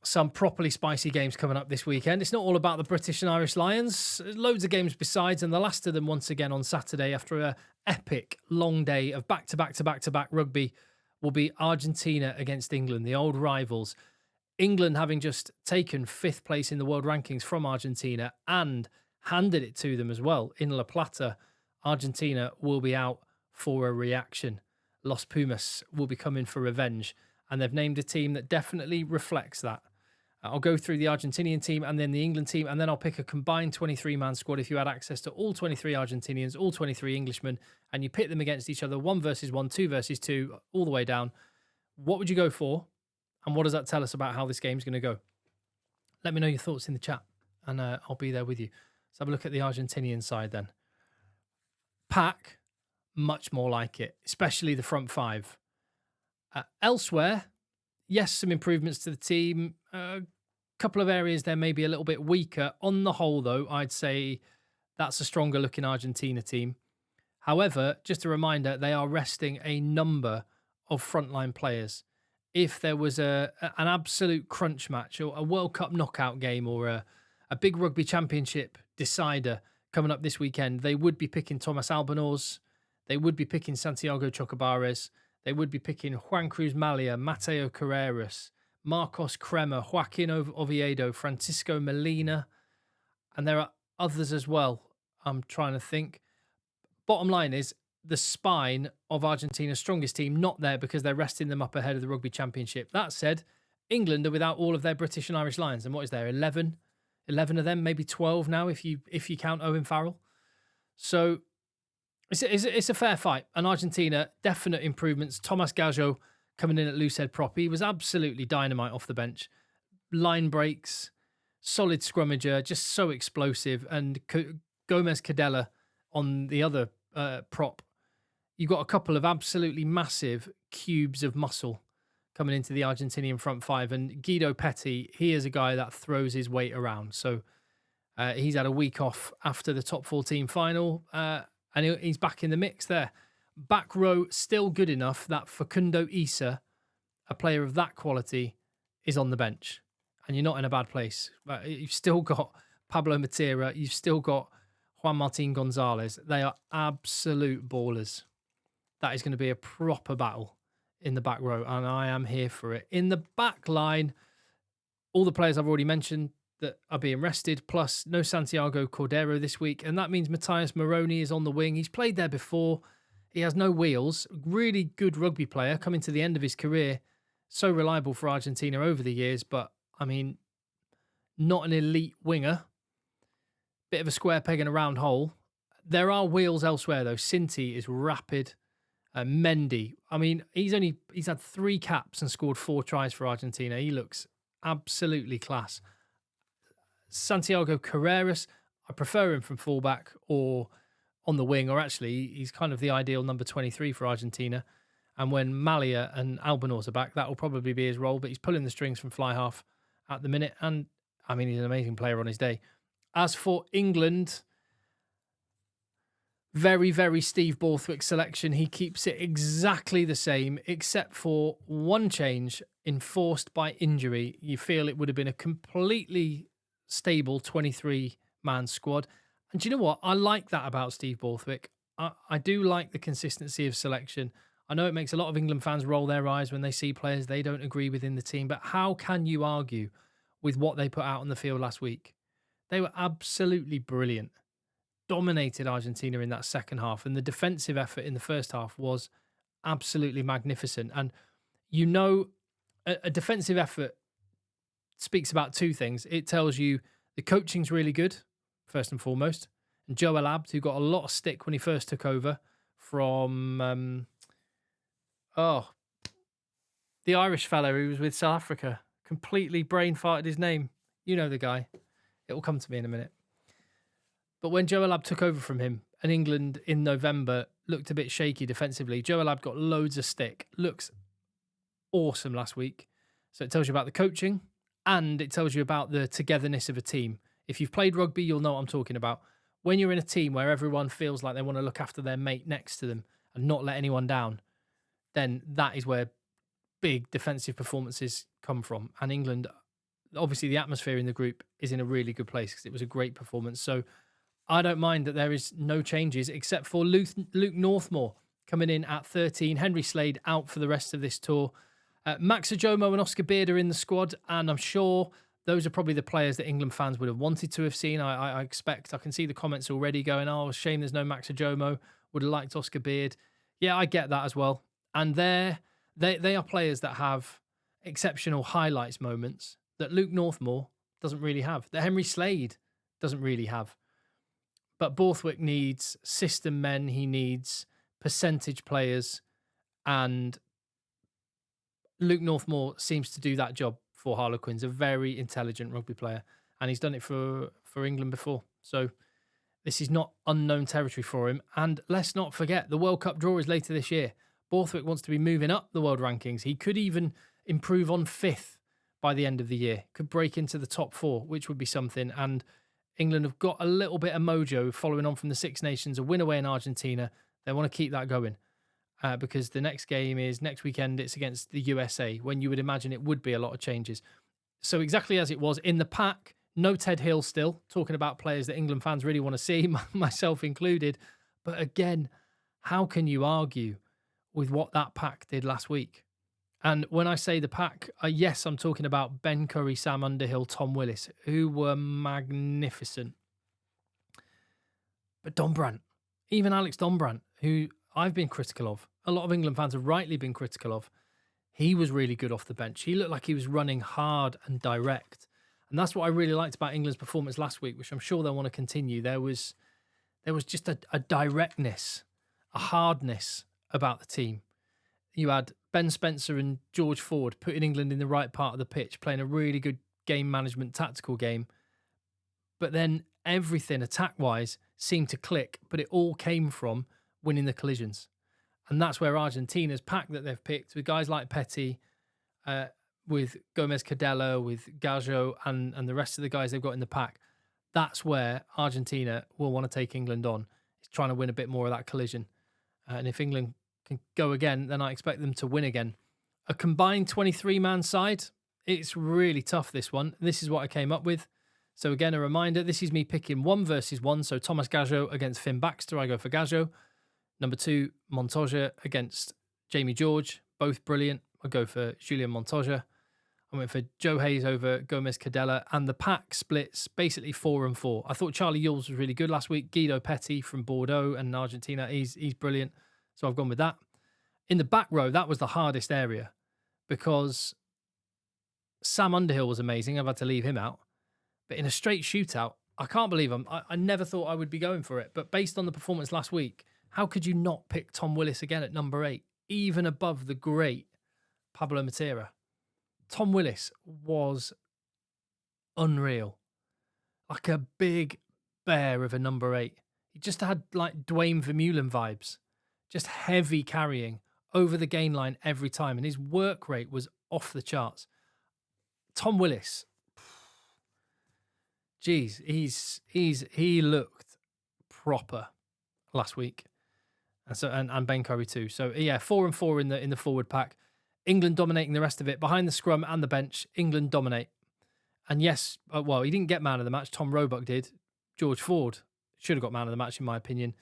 some properly spicy games coming up this weekend. It's not all about the British and Irish Lions. Loads of games besides, and the last of them once again on Saturday after a epic long day of back-to-back rugby will be Argentina against England, the old rivals. England having just taken 5th place in the world rankings from Argentina and handed it to them as well in La Plata. Argentina will be out for a reaction. Los Pumas will be coming for revenge, and they've named a team that definitely reflects that. I'll go through the Argentinian team and then the England team, and then I'll pick a combined 23-man squad if you had access to all 23 Argentinians, all 23 Englishmen, and you pit them against each other, 1 versus 1, 2 versus 2, all the way down. What would you go for? And what does that tell us about how this game's going to go? Let me know your thoughts in the chat, and I'll be there with you. Let's have a look at the Argentinian side then. Pack, much more like it, especially the front 5. Elsewhere, yes, some improvements to the team. A couple of areas there may be a little bit weaker. On the whole, though, I'd say that's a stronger looking Argentina team. However, just a reminder, they are resting a number of frontline players. If there was an absolute crunch match or a World Cup knockout game or a big rugby championship decider coming up this weekend, they would be picking Thomas Albanese, they would be picking Santiago Chocobares, they would be picking Juan Cruz Malia, Mateo Carreras, Marcos Kremer, Joaquin Oviedo, Francisco Molina, and there are others as well. I'm trying to think. Bottom line is, the spine of Argentina's strongest team not there because they're resting them up ahead of the Rugby Championship. That said, England are without all of their British and Irish Lions. And what is there, 11 of them, maybe 12 now if you count Owen Farrell. So it's a fair fight. And Argentina, definite improvements. Thomas Gajo coming in at loosehead prop. He was absolutely dynamite off the bench. Line breaks, solid scrummager, just so explosive. And Gomez Cadella on the other prop. You've got a couple of absolutely massive cubes of muscle coming into the Argentinian front 5. And Guido Petty, he is a guy that throws his weight around. So he's had a week off after the top 14 final. And he's back in the mix there. Back row, still good enough that Facundo Isa, a player of that quality, is on the bench. And you're not in a bad place. You've still got Pablo Matera. You've still got Juan Martin Gonzalez. They are absolute ballers. That is going to be a proper battle in the back row, and I am here for it. In the back line, all the players I've already mentioned that are being rested, plus no Santiago Cordero this week, and that means Matthias Moroni is on the wing. He's played there before. He has no wheels. Really good rugby player coming to the end of his career. So reliable for Argentina over the years, but, I mean, not an elite winger. Bit of a square peg in a round hole. There are wheels elsewhere, though. Sinti is rapid. Mendy, I mean, he's had 3 caps and scored 4 tries for Argentina. He looks absolutely class. Santiago Carreras, I prefer him from fullback or on the wing, or actually he's kind of the ideal number 23 for Argentina. And when Malia and Albanese are back, that will probably be his role, but he's pulling the strings from fly half at the minute. And I mean, he's an amazing player on his day. As for England, very, very Steve Borthwick selection. He keeps it exactly the same, except for one change enforced by injury. You feel it would have been a completely stable 23-man squad. And do you know what? I like that about Steve Borthwick. I do like the consistency of selection. I know it makes a lot of England fans roll their eyes when they see players they don't agree with in the team, but how can you argue with what they put out on the field last week? They were absolutely brilliant. Dominated Argentina in that second half, and the defensive effort in the first half was absolutely magnificent. And you know, a defensive effort speaks about 2 things. It tells you the coaching's really good, first and foremost, and Joel Abd, who got a lot of stick when he first took over from the Irish fella who was with South Africa, completely brain farted his name. You know the guy. It will come to me in a minute. But when Joel Abd took over from him, and England in November looked a bit shaky defensively, Joel Abd got loads of stick. Looks awesome last week. So it tells you about the coaching, and it tells you about the togetherness of a team. If you've played rugby, you'll know what I'm talking about. When you're in a team where everyone feels like they want to look after their mate next to them and not let anyone down, then that is where big defensive performances come from. And England obviously the atmosphere in the group is in a really good place because it was a great performance. So I don't mind that there is no changes except for Luke Northmore coming in at 13. Henry Slade out for the rest of this tour. Max Ajomo and Oscar Beard are in the squad, and I'm sure those are probably the players that England fans would have wanted to have seen. I expect, I can see the comments already going, oh, shame there's no Max Ajomo. Would have liked Oscar Beard. Yeah, I get that as well. And they are players that have exceptional highlights moments that Luke Northmore doesn't really have, that Henry Slade doesn't really have. But Borthwick needs system men, he needs percentage players, and Luke Northmore seems to do that job for Harlequins, a very intelligent rugby player, and he's done it for England before. So this is not unknown territory for him. And let's not forget, the World Cup draw is later this year. Borthwick wants to be moving up the world rankings. He could even improve on 5th by the end of the year, could break into the top 4, which would be something. And England have got a little bit of mojo following on from the Six Nations, a win away in Argentina. They want to keep that going because the next game is next weekend. It's against the USA, when you would imagine it would be a lot of changes. So exactly as it was in the pack, no Ted Hill still, talking about players that England fans really want to see, myself included. But again, how can you argue with what that pack did last week? And when I say the pack, yes, I'm talking about Ben Curry, Sam Underhill, Tom Willis, who were magnificent. But Dombrandt, even Alex Dombrandt, who I've been critical of, a lot of England fans have rightly been critical of, he was really good off the bench. He looked like he was running hard and direct. And that's what I really liked about England's performance last week, which I'm sure they'll want to continue. There was just a directness, a hardness about the team. You had Ben Spencer and George Ford putting England in the right part of the pitch, playing a really good game management, tactical game. But then everything attack-wise seemed to click, but it all came from winning the collisions. And that's where Argentina's pack that they've picked, with guys like Petty, with Gomez Cadella, with Gajo, and the rest of the guys they've got in the pack, that's where Argentina will want to take England on. It's trying to win a bit more of that collision. And if England can go again, then I expect them to win again. A combined 23-man side, it's really tough, this one. This is what I came up with. So again, a reminder, this is me picking 1 versus 1. So Thomas Gajo against Finn Baxter, I go for Gajo. Number 2, Montoya against Jamie George, both brilliant. I go for Julian Montoya. I went for Joe Hayes over Gomez Cadella, and the pack splits basically 4 and 4. I thought Charlie Yules was really good last week. Guido Petty from Bordeaux and Argentina, he's brilliant. So I've gone with that. In the back row, that was the hardest area because Sam Underhill was amazing. I've had to leave him out. But in a straight shootout, I can't believe I never thought I would be going for it. But based on the performance last week, how could you not pick Tom Willis again at number 8, even above the great Pablo Matera? Tom Willis was unreal. Like a big bear of a number 8. He just had like Dwayne Vermeulen vibes. Just heavy carrying over the gain line every time. And his work rate was off the charts. Tom Willis, geez, he looked proper last week. And Ben Curry too. So yeah, 4 and 4 in the forward pack. England dominating the rest of it. Behind the scrum and the bench, England dominate. And yes, well, he didn't get man of the match. Tom Roebuck did. George Ford should have got man of the match, in my opinion.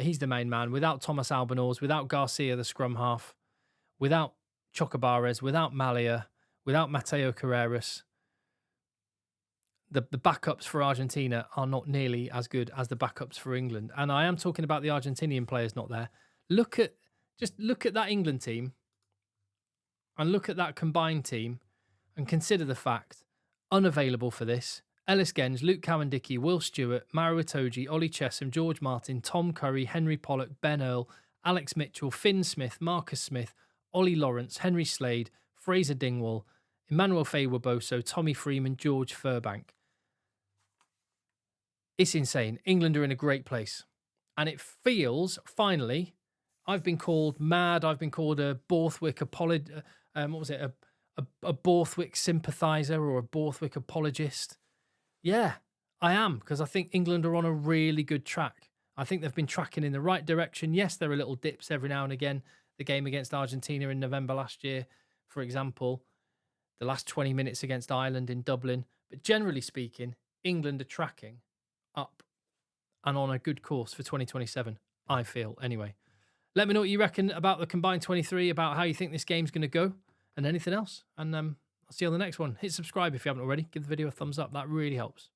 He's the main man. Without Thomas Albanese, without Garcia, the scrum half, without Chocobares, without Malia, without Mateo Carreras, the backups for Argentina are not nearly as good as the backups for England. And I am talking about the Argentinian players not there. Look at that England team and look at that combined team and consider the fact, unavailable for this, Ellis Genge, Luke Cowan-Dickey, Will Stewart, Maro Itoje, Ollie Chesham, George Martin, Tom Curry, Henry Pollock, Ben Earl, Alex Mitchell, Finn Smith, Marcus Smith, Ollie Lawrence, Henry Slade, Fraser Dingwall, Emmanuel Faye-Waboso, Tommy Freeman, George Furbank. It's insane. England are in a great place. And it feels, finally, I've been called mad. I've been called a Borthwick a Borthwick sympathiser or a Borthwick apologist. Yeah, I am, because I think England are on a really good track. I think they've been tracking in the right direction. Yes, there are little dips every now and again. The game against Argentina in November last year, for example. the last 20 minutes against Ireland in Dublin. But generally speaking, England are tracking up and on a good course for 2027, I feel, anyway. Let me know what you reckon about the combined 23, about how you think this game's going to go, and anything else. And I'll see you on the next one. Hit subscribe if you haven't already. Give the video a thumbs up. That really helps.